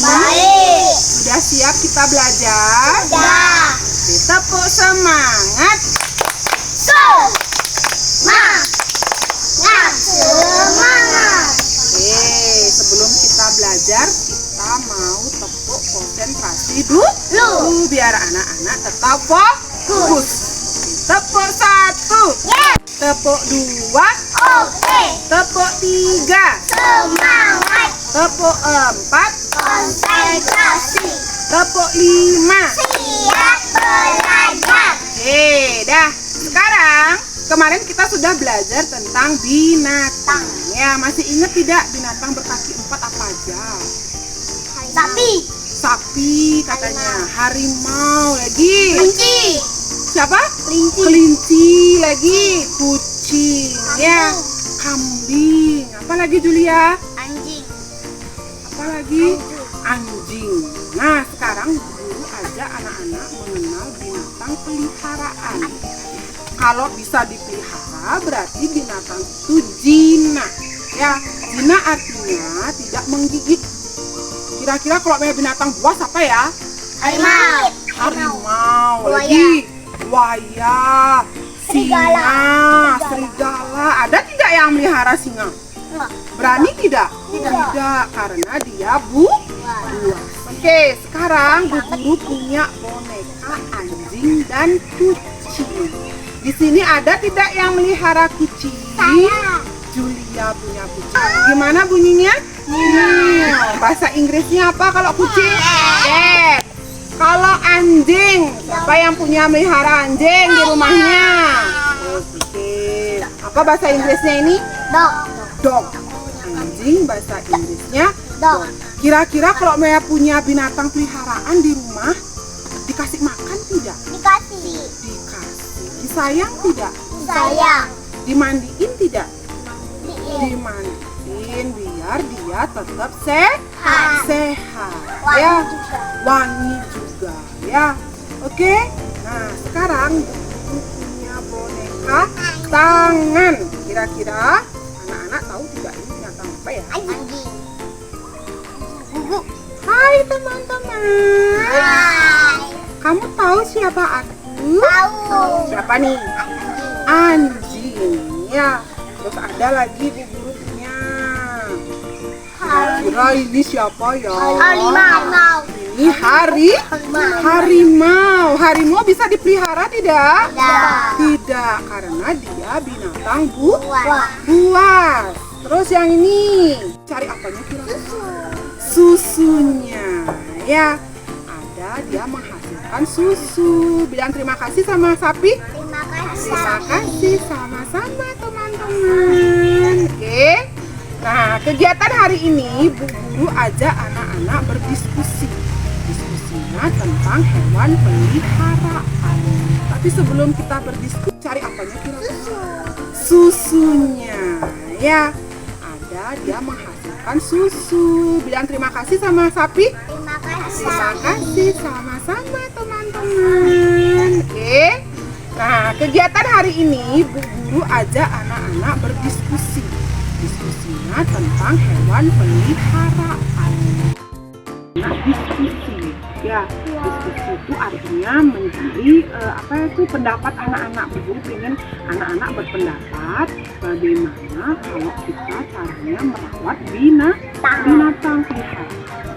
Baik. Sudah siap kita belajar? Sudah. Tepuk semangat. Semangat. Semangat. Sebelum kita belajar, kita mau tepuk konsentrasi dulu biar anak-anak tetap fokus. Tepuk 1, Yes. tepuk 2, Oke. tepuk 3, Semangat. tepuk 4, Konsentrasi. tepuk 5. Siap belajar. Dah. Sekarang, kemarin kita sudah belajar tentang binatang. Ya, masih ingat tidak binatang berkaki 4 apa aja? Sapi. Sapi katanya, harimau lagi. Kelinci. Siapa? Kelinci. Kelinci lagi, kucing, ya, kambing. Apa lagi Julia? Anjing. Apa lagi? Anjing. Nah, sekarang guru ajak anak-anak mengenal binatang peliharaan. Kalau bisa dipelihara berarti binatang itu jinak. Ya, jinak artinya tidak menggigit. Kira-kira kalau punya binatang buas apa ya? Harimau. Harimau, Buaya. lagi buaya, Serigala. singa, serigala. Ada tidak yang melihara singa? Enggak. Berani tidak? Tidak. Karena dia buas. Oke, sekarang Bu Guru punya boneka anjing dan kucing. Di sini ada tidak yang melihara kucing? Saya. Julia punya kucing. Gimana bunyinya? Bahasa Inggrisnya apa kalau kucing? Cat. Kalau anjing, siapa yang punya melihara anjing di rumahnya? Oke. Apa bahasa Inggrisnya ini? Dog. Dog. Anjing bahasa Inggrisnya Dog. Kira-kira kalau Maya punya binatang peliharaan di rumah, dikasih makan tidak? Dikasih. Dikasih. Disayang tidak? Sayang. Dimandiin tidak? Diin. Dimandiin biar dia tetap Sehat. sehat. Wangi Ya, juga. wangi juga. Ya, oke. Nah, sekarang Bu punya boneka tangan. Kira-kira anak-anak tahu tidak ini binatang apa ya? Anjing. Gugu. Hai teman-teman. Hai. Kamu tahu siapa aku? Tahu. Siapa nih? Anjing. Ya. Terus ada lagi Bu Guru punya. Kira-kira ini siapa ya? Harimau. Ini harimau. Harimau bisa dipelihara tidak? Tidak, karena dia binatang buas. Terus yang ini, cari apanya kira-kira? Susunya. Ya, ada dia menghasilkan susu. Bilang terima kasih sama sapi. Terima kasih. Terima kasih sama-sama teman-teman. Oke. Nah, kegiatan hari ini Bu Guru ajak anak-anak berdiskusi. Diskusinya tentang hewan peliharaan. Tapi sebelum kita berdiskusi, cari apanya kira-kira? Susunya. Ya, ada dia menghasilkan susu. Bilang terima kasih sama sapi. Terima kasih. Terima kasih sama-sama teman-teman. Oke. Nah, kegiatan hari ini Bu Guru ajak anak-anak berdiskusi. Diskusinya tentang hewan peliharaan. Nah, diskusi. Ya, diskusi itu artinya menjadi pendapat anak-anak. Bu Guru ingin anak-anak berpendapat bagaimana kalau kita caranya merawat binatang peliharaan.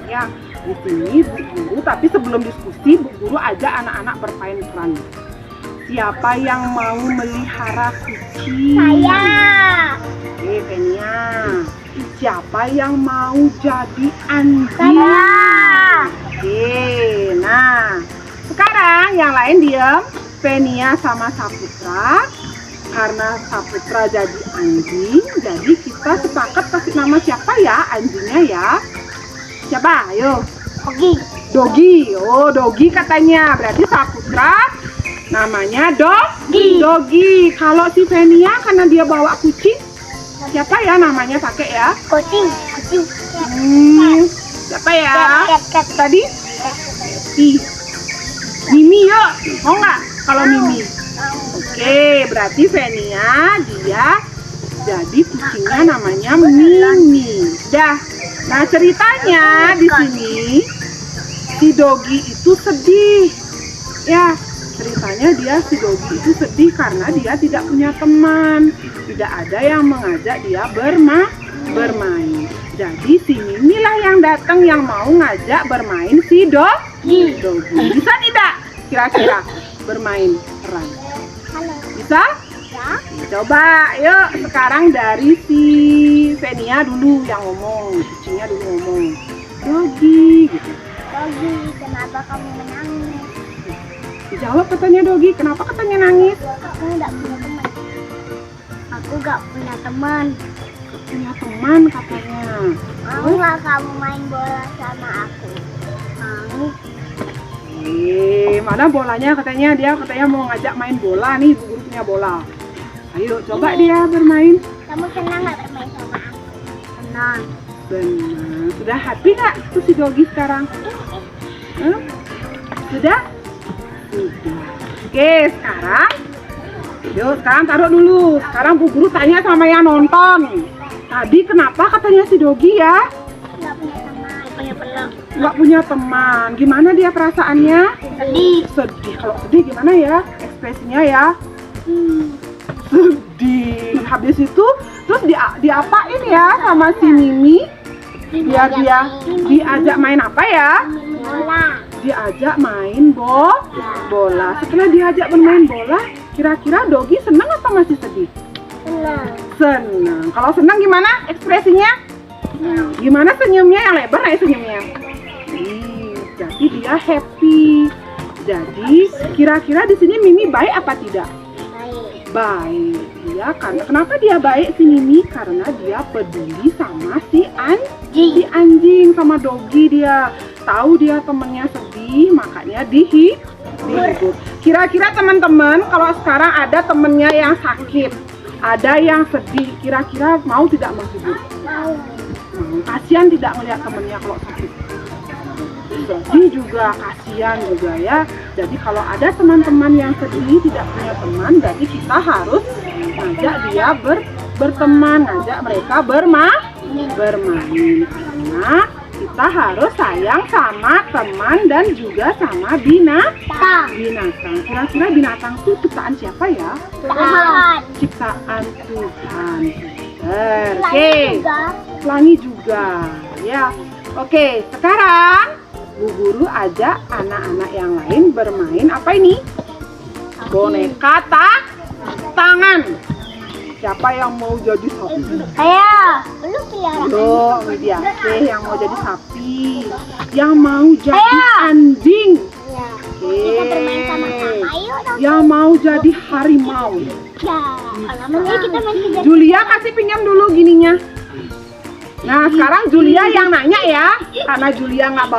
Ya, di sini Bu Guru, tapi sebelum diskusi Bu Guru ajak anak-anak bermain peran. Siapa yang mau melihara kucing? Saya. Oke, Penia. Siapa yang mau jadi anjing? Saya. Oke, nah sekarang yang lain diam. Penia sama Saputra. Karena Saputra jadi anjing, jadi kita sepakat kasih nama siapa ya anjingnya ya? Siapa? Ayo. Dogi. Oh, Dogi katanya. Berarti Saputra namanya Dogi. Kalau si Venia karena dia bawa kucing, siapa ya namanya pakai ya? Kucing. Siapa ya? Cat. Tadi? Mimi yuk. Mau nggak kalau Mimi? Oke, berarti Venia dia jadi kucingnya namanya Mimi. Dah. Nah, ceritanya di sini si Dogi itu sedih. Ya, ceritanya si Dogi itu sedih karena dia tidak punya teman. Tidak ada yang mengajak dia bermain. Jadi si Mimi lah yang datang yang mau ngajak bermain si Dogi. Bisa tidak kira-kira bermain peran? Halo. Bisa? Ya. Coba, yuk sekarang dari si Venia dulu yang ngomong, kucingnya dulu ngomong. Dogi, gitu. Dogi, kenapa kamu menangis? Dijawab katanya Dogi, kenapa katanya nangis? Aku nggak punya teman. Aku nggak punya teman. Punya teman katanya. Mau nggak kamu main bola sama aku? Mau. Mana bolanya katanya, dia katanya mau ngajak main bola nih, guru punya bola. Ayo coba dia bermain. Kamu senang nggak bermain sama aku? Senang. Benar. Sudah happy nggak tuh si Dogi sekarang? Sudah? Sudah. Oke, sekarang yuk sekarang taruh dulu. Sekarang Bu Guru tanya sama yang nonton. Tadi kenapa katanya si Dogi ya? Nggak punya teman. Nggak punya teman. Gimana dia perasaannya? Sedih. Sedih. Kalau sedih gimana ya ekspresinya ya? Sedih. Habis itu terus diapain ya sama si Mimi? Biar dia diajak main apa ya? Bola. Diajak main bola. Setelah diajak bermain bola, kira-kira Dogi senang atau masih sedih? Senang. Senang. Kalau senang gimana ekspresinya? Gimana senyumnya? Yang lebar ya senyumnya? Jadi dia happy. Jadi kira-kira di sini Mimi baik apa tidak? Baik. Dia karena kenapa dia baik si Mimi? Karena dia peduli sama si anjing sama Dogi. Dia tahu dia temennya sedih, makanya dihibur. Kira-kira teman-teman kalau sekarang ada temennya yang sakit, ada yang sedih, kira-kira mau tidak menghibur? Mau. Kasihan tidak melihat temennya kalau sakit. Sedih juga, kasihan juga ya. Jadi kalau ada teman-teman yang sedih tidak punya teman, jadi kita harus ngajak dia berteman, ngajak mereka bermain. Karena kita harus sayang sama teman dan juga sama binatang. Kira-kira binatang itu ciptaan siapa ya? Tuhan. Ciptaan Tuhan. Oke. Pelangi juga. Ya. Oke, sekarang Bu Guru ajak anak-anak yang lain bermain apa ini? Boneka tangan. Siapa yang mau jadi sapi? Ayo, lu pelihara. Tuh, Widiase yang mau jadi sapi. Yang mau jadi anjing. Ya. Kita bermain sama-sama. Ayo dong. Yang mau jadi harimau. Ya. Ayo kita main kejar. Julia kasih pinjam dulu gininya. Nah, sekarang Julia yang nanya ya. Karena Julia nggak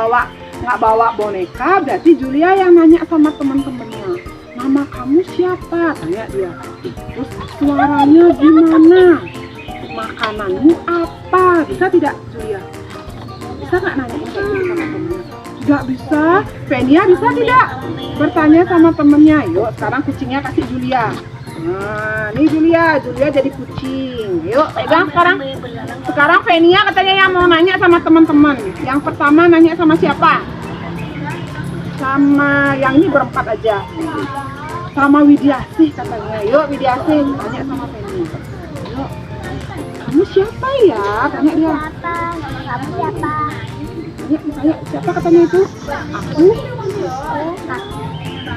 bawa boneka, berarti Julia yang nanya sama teman-temannya. Nama kamu siapa? Tanya dia. Terus suaranya gimana? Makananmu apa? Bisa tidak Julia? Bisa nggak nanya sama temennya? Tidak bisa. Venia bisa tidak? Bertanya sama temennya. Yuk sekarang kucingnya kasih Julia. Nah ini Julia jadi kucing. Yuk pegang sekarang. Sekarang Venia katanya yang mau nanya sama teman-teman. Yang pertama nanya sama siapa? Sama yang ini berempat aja. Sama Widiasih katanya. Yuk Widiasih tanya sama Venia. Yuk. Kamu siapa ya? Tanya dia. Nama kamu siapa? Tanya siapa katanya itu?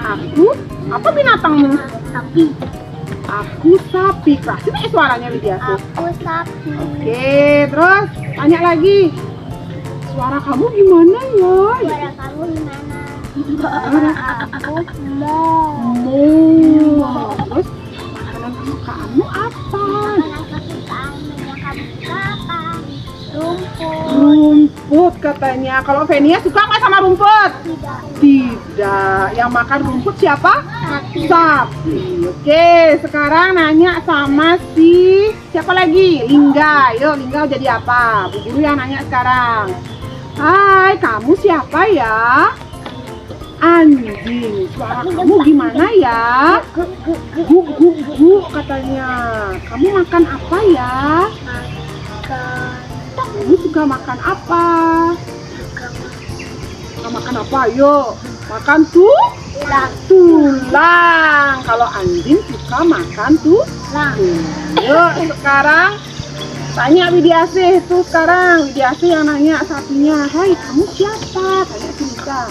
Aku. Apa binatangmu? Sapi. Aku sapi. Kasih nih suaranya Widiasih. Aku sapi. Oke, terus tanya lagi. Suara kamu gimana ya? Suara kamu gimana? Suara Aku mau. Terus makanan kesukaanmu apa? Makanan kesukaanmu yang kamu suka apa? Rumput. Rumput katanya. Kalau Venia suka nggak sama rumput? Tidak. Yang makan rumput siapa? Sapi. Sapi. Oke, sekarang nanya sama siapa lagi? Lingga. Yuk, Lingga jadi apa? Bu Guru yang nanya sekarang. Hai, kamu siapa ya? Anjing. Suara kamu gimana ya? Guk katanya. Kamu makan apa ya? Makan. Kamu suka makan apa? Suka makan apa? Ayo, makan tulang. Kalau anjing suka makan tulang. Yuk, sekarang tanya Widiasih tuh sekarang. Widiasih yang nanya sapinya. Hai, kamu siapa? Tanya si Lisa.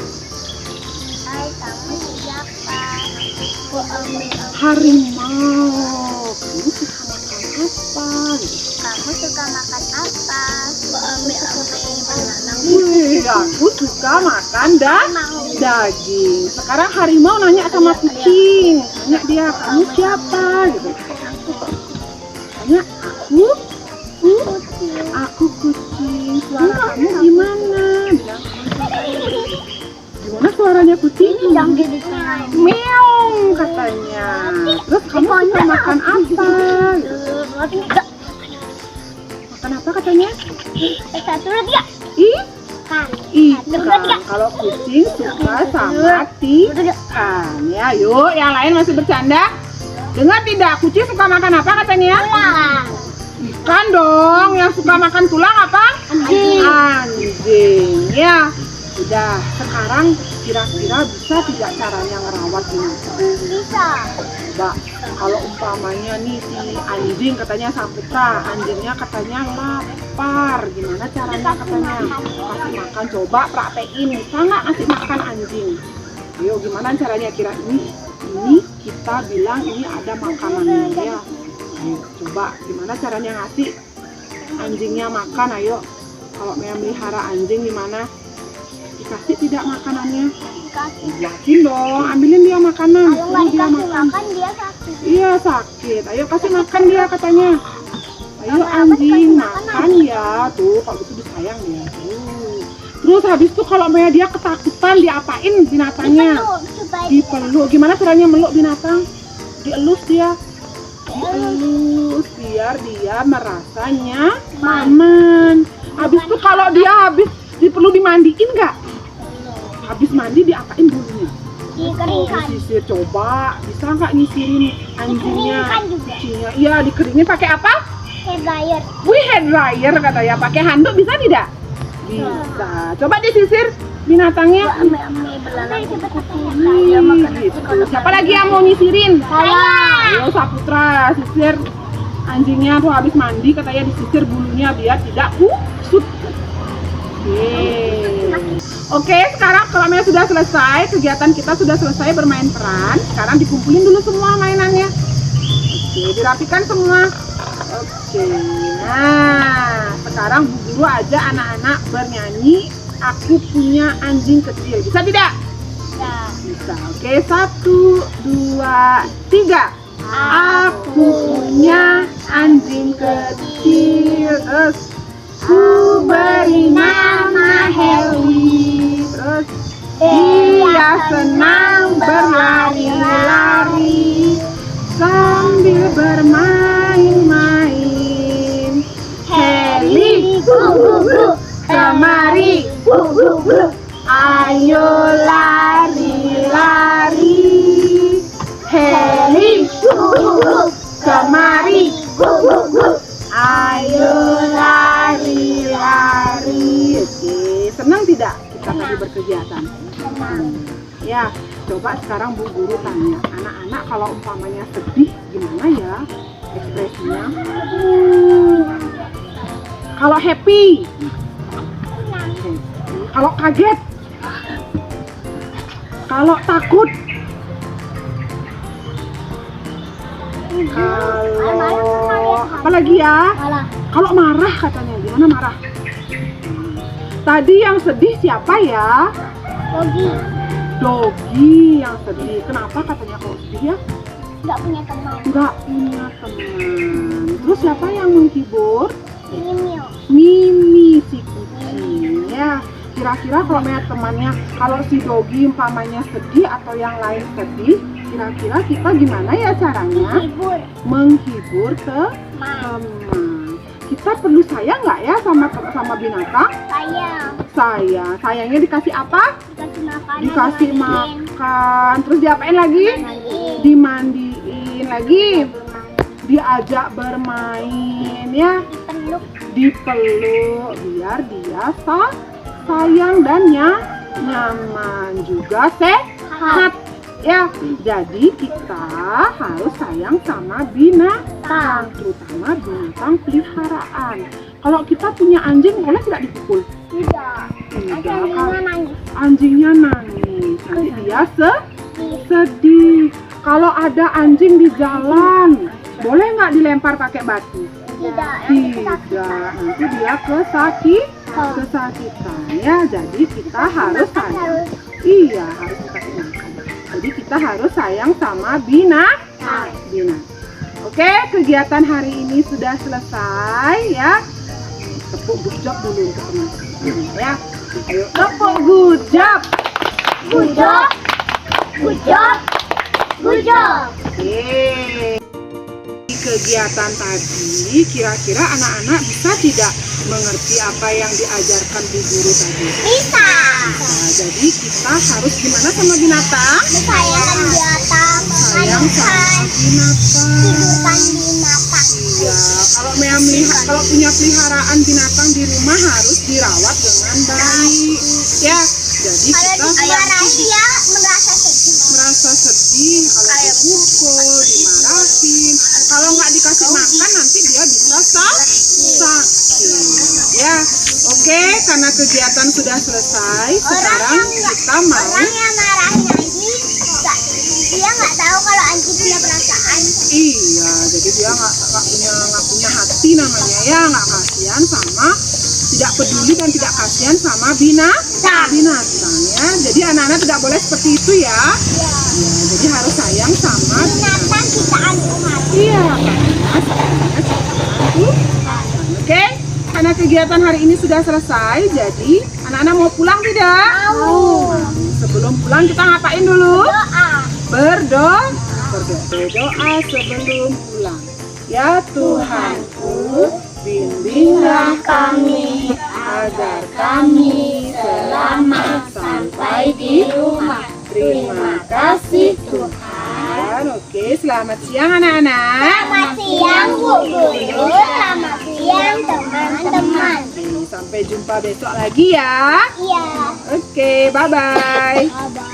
Hai, kamu siapa? Harimau. Kamu suka makan apa? Kamu suka makan apa? Wih, aku suka makan daging. Sekarang harimau nanya sama kucing. Tanya dia, kamu siapa? Gitu. Tanya, aku kucing. Suara kamu gimana? Bilang, gimana suaranya kucing? Meong katanya. Terus kamu suka makan apa? Gitu. Makan apa katanya? Satu lagi ya? Ikan. Kalau kucing suka sama ikan. Ya, yuk yang lain masih bercanda. Dengar tidak? Kucing suka makan apa katanya? Tulang. Ikan dong. Yang suka makan tulang apa? Anjing. Ya. Udah. Sekarang kira-kira bisa tidak caranya ngerawat binatang? Bisa. Coba. Kalau umpamanya nih si anjing katanya Saputra, anjingnya katanya lapar, gimana caranya katanya? Kasih makan, coba praktekin, bisa nggak kasih makan anjing? Ayo gimana caranya kira ini kita bilang ini ada makanannya ya. Ayo coba gimana caranya ngasih anjingnya makan? Ayo kalau mau melihara anjing gimana? Dikasih tidak makanannya? Yakin dong, ambilin dia makanan. Kalau nggak dia dikasih makan dia sakit. Iya sakit, ayo kasih makan dia katanya. Ayo anjing makan ya, tuh kalau gitu disayang dia. Terus habis itu kalau dia ketakutan diapain binatangnya? Dipeluk. Gimana caranya meluk binatang? Dielus dia. Dielus biar dia merasa nyaman. Habis itu kalau dia perlu dimandiin nggak? Habis mandi diapain bulunya? Dikeringkan. Disisir, coba bisa nggak nyisirin anjingnya? Dikeringkan juga. Kucingnya, iya dikeringin pakai apa? Hair dryer. Wih, hair dryer katanya. Pakai handuk bisa tidak? Bisa. Coba disisir binatangnya. Gitu. Siapa lagi yang mau nyisirin? Saya. Ayo Saputra, sisir anjingnya tuh habis mandi katanya disisir bulunya biar tidak kusut. Oke, sekarang kalau sudah selesai, kegiatan kita sudah selesai bermain peran. Sekarang dikumpulin dulu semua mainannya. Oke, dirapikan semua. Oke, nah sekarang Bu Guru ajak anak-anak bernyanyi Aku Punya Anjing Kecil. Bisa tidak? Bisa. Oke, 1, 2, 3. Aku punya anjing kecil. Terus ku beri nama Heli. Terus dia senang berlari-lari sambil bermain-main. Heli, kemari, ayo lari-lari. Heli, kemari, ayo lari-lari. Oke, senang tidak kita tadi berkegiatan? Ya, coba sekarang Bu Guru tanya, anak-anak kalau umpamanya sedih gimana ya ekspresinya? Kalau happy? Kalau kaget? Kalau takut? Kalau apa lagi ya? Kalau marah katanya, gimana marah? Tadi yang sedih siapa ya? Dogi yang sedih. Kenapa katanya kalau sedih ya? Nggak punya teman. Nggak punya teman. Terus siapa yang menghibur? Mimio. Mimi si kucing. Ya, kira-kira kalau punya temannya, kalau si Dogi umpamanya sedih atau yang lain sedih, kira-kira kita gimana ya caranya? Menghibur teman. Kita perlu sayang nggak ya sama binatang? Sayang. Sayangnya dikasih apa? Dikasih makan. Dikasih makan. Terus diapain lagi? Dimandiin lagi. diajak bermain ya, Peluk. dipeluk biar dia sayang dan nyaman juga sehat ya. Jadi kita harus sayang sama binatang, terutama binatang peliharaan. Kalau kita punya anjing boleh tidak dipukul? Tidak. Anjingnya nangis. Anjingnya nangis, nanti dia sedih. Kalau ada anjing di jalan, boleh nggak dilempar pakai batu? Tidak. Tidak, nanti dia kesakitan ya. Jadi kita harus sayang. Iya, harus dikasih makan. Jadi kita harus sayang sama binatang. Oke, kegiatan hari ini sudah selesai ya. Tepuk good job dulu untuk teman-teman ya. Ayo tepuk good job. Good job. Good job. Good job. Oke. Kegiatan tadi kira-kira anak-anak bisa tidak mengerti apa yang diajarkan bu guru tadi? Bisa. Nah, jadi kita harus gimana sama binatang? Sayang binatang. Sayang sama binatang. Tidurkan binatang. Iya, kalau punya peliharaan binatang di rumah harus dirawat dengan baik. Ya, jadi Kalau kita dimarahi ya merasa sedih. merasa sedih kalau dipukul, dimarahin. Kalau nggak dikasih makan nanti dia bisa sakit. Ya, oke, karena kegiatan sudah selesai, sekarang kita mau Orang yang marahin anjing, dia nggak tahu kalau anjing punya perasaan. iya, jadi dia nggak punya hati namanya ya, nggak kasihan sama, tidak peduli dan tidak kasihan sama binatang ya. Jadi anak-anak tidak boleh seperti itu ya. Ya. Ya, jadi harus sayang sama Binatang ciptaan Tuhan. iya, karena sebenarnya ciptaan Tuhan. Oke, karena kegiatan hari ini sudah selesai, jadi anak-anak mau pulang tidak? Mau. Sebelum pulang kita ngapain dulu? Doa. Berdoa sebelum pulang. Ya Tuhanku, bimbinglah kami agar kami selamat sampai di rumah. Terima kasih Tuhan. Oke, selamat siang anak-anak. Selamat siang Bu Guru. Selamat siang teman-teman. Sampai jumpa besok lagi ya. Iya. Oke, bye-bye. Bye-bye.